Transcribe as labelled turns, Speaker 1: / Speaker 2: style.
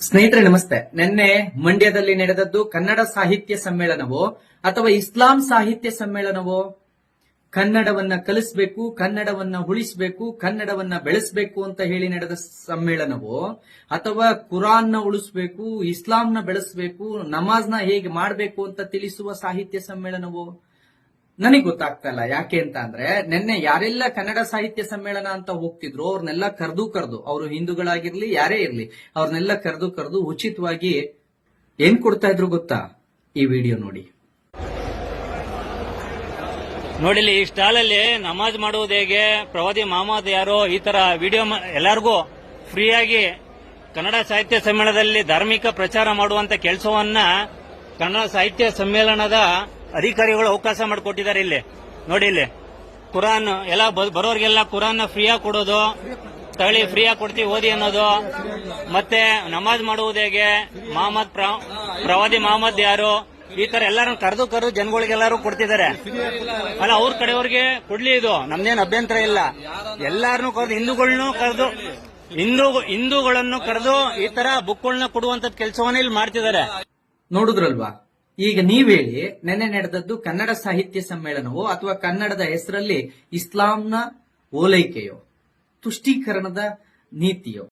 Speaker 1: ಸ್ನೇಹಿತರೆ ನಮಸ್ತೆ. ನಿನ್ನೆ ಮಂಡ್ಯದಲ್ಲಿ ನಡೆದದ್ದು ಕನ್ನಡ ಸಾಹಿತ್ಯ ಸಮ್ಮೇಳನವೋ ಅಥವಾ ಇಸ್ಲಾಂ ಸಾಹಿತ್ಯ ಸಮ್ಮೇಳನವೋ? ಕನ್ನಡವನ್ನ ಕಲಿಸಬೇಕು, ಕನ್ನಡವನ್ನ ಉಳಿಸಬೇಕು, ಕನ್ನಡವನ್ನ ಬೆಳೆಸಬೇಕು ಅಂತ ಹೇಳಿ ನಡೆದ ಸಮ್ಮೇಳನವೋ ಅಥವಾ ಕುರಾನ್ನ ಉಳಿಸಬೇಕು, ಇಸ್ಲಾಂನ ಬೆಳೆಸಬೇಕು, ನಮಾಜ್ನ ಹೇಗೆ ಮಾಡಬೇಕು ಅಂತ ತಿಳಿಸುವ ಸಾಹಿತ್ಯ ಸಮ್ಮೇಳನವೋ? ನನಗೆ ಗೊತ್ತಾಗ್ತಾ ಇಲ್ಲ. ಯಾಕೆ ಅಂತ ಅಂದ್ರೆ ನಿನ್ನೆ ಯಾರೆಲ್ಲ ಕನ್ನಡ ಸಾಹಿತ್ಯ ಸಮ್ಮೇಳನ ಅಂತ ಹೋಗ್ತಿದ್ರು ಅವ್ರನ್ನೆಲ್ಲ ಕರೆದು ಅವರು ಹಿಂದೂಗಳಾಗಿರ್ಲಿ ಯಾರೇ ಇರ್ಲಿ ಅವ್ರನ್ನೆಲ್ಲ ಕರೆದು ಉಚಿತವಾಗಿ ಏನ್ ಕೊಡ್ತಾ ಇದ್ರು ಗೊತ್ತಾ? ಈ ವಿಡಿಯೋ ನೋಡಿ.
Speaker 2: ನೋಡಿಲಿ, ಈ ಸ್ಟಾಲ್ ಅಲ್ಲಿ ನಮಾಜ್ ಮಾಡುವುದು ಹೇಗೆ, ಪ್ರವಾದಿ ಮಹಮ್ಮದ್ ಯಾರು, ಈ ತರ ವಿಡಿಯೋ ಎಲ್ಲರಿಗೂ ಫ್ರೀಯಾಗಿ ಕನ್ನಡ ಸಾಹಿತ್ಯ ಸಮ್ಮೇಳನದಲ್ಲಿ ಧಾರ್ಮಿಕ ಪ್ರಚಾರ ಮಾಡುವಂತ ಕೆಲಸವನ್ನ ಕನ್ನಡ ಸಾಹಿತ್ಯ ಸಮ್ಮೇಳನದ ಅಧಿಕಾರಿಗಳು ಅವಕಾಶ ಮಾಡಿಕೊಟ್ಟಿದ್ದಾರೆ. ಇಲ್ಲಿ ನೋಡಿ, ಇಲ್ಲಿ ಕುರಾನ್ ಎಲ್ಲ ಬರೋರಿಗೆಲ್ಲ ಕುರಾನ್ ಫ್ರೀಯಾಗಿ ಕೊಡೋದು, ತಗೊಳ್ಳಿ ಫ್ರೀಯಾಗಿ ಕೊಡ್ತೀವಿ ಓದಿ ಅನ್ನೋದು, ಮತ್ತೆ ನಮಾಜ್ ಮಾಡುವುದು ಹೇಗೆ, ಪ್ರವಾದಿ ಮಹಮ್ಮದ್ ಯಾರು, ಈ ತರ ಎಲ್ಲರೂ ಕರೆದು ಜನಗಳಿಗೆಲ್ಲರೂ ಕೊಡ್ತಿದ್ದಾರೆ. ಅಲ್ಲ, ಅವ್ರ ಕಡೆಯವ್ರಿಗೆ ಕೊಡ್ಲಿ, ಇದು ನಮ್ದೇನು ಅಭ್ಯಂತರ ಇಲ್ಲ. ಎಲ್ಲಾರನ್ನೂ ಕರೆದು ಹಿಂದೂಗಳನ್ನು ಕರೆದು ಈ ತರ ಬುಕ್ಗಳನ್ನ ಕೊಡುವಂತ ಕೆಲಸವನ್ನ ಇಲ್ಲಿ ಮಾಡ್ತಿದ್ದಾರೆ.
Speaker 1: ನೋಡುದ್ರಲ್ವಾ? ಈಗ ನೀವ್ ಹೇಳಿ, ನೆನ್ನೆ ನಡೆದದ್ದು ಕನ್ನಡ ಸಾಹಿತ್ಯ ಸಮ್ಮೇಳನವೋ ಅಥವಾ ಕನ್ನಡದ ಹೆಸರಲ್ಲಿ ಇಸ್ಲಾಂನ ಓಲೈಕೆಯೋ, ತುಷ್ಟೀಕರಣದ ನೀತಿಯೋ?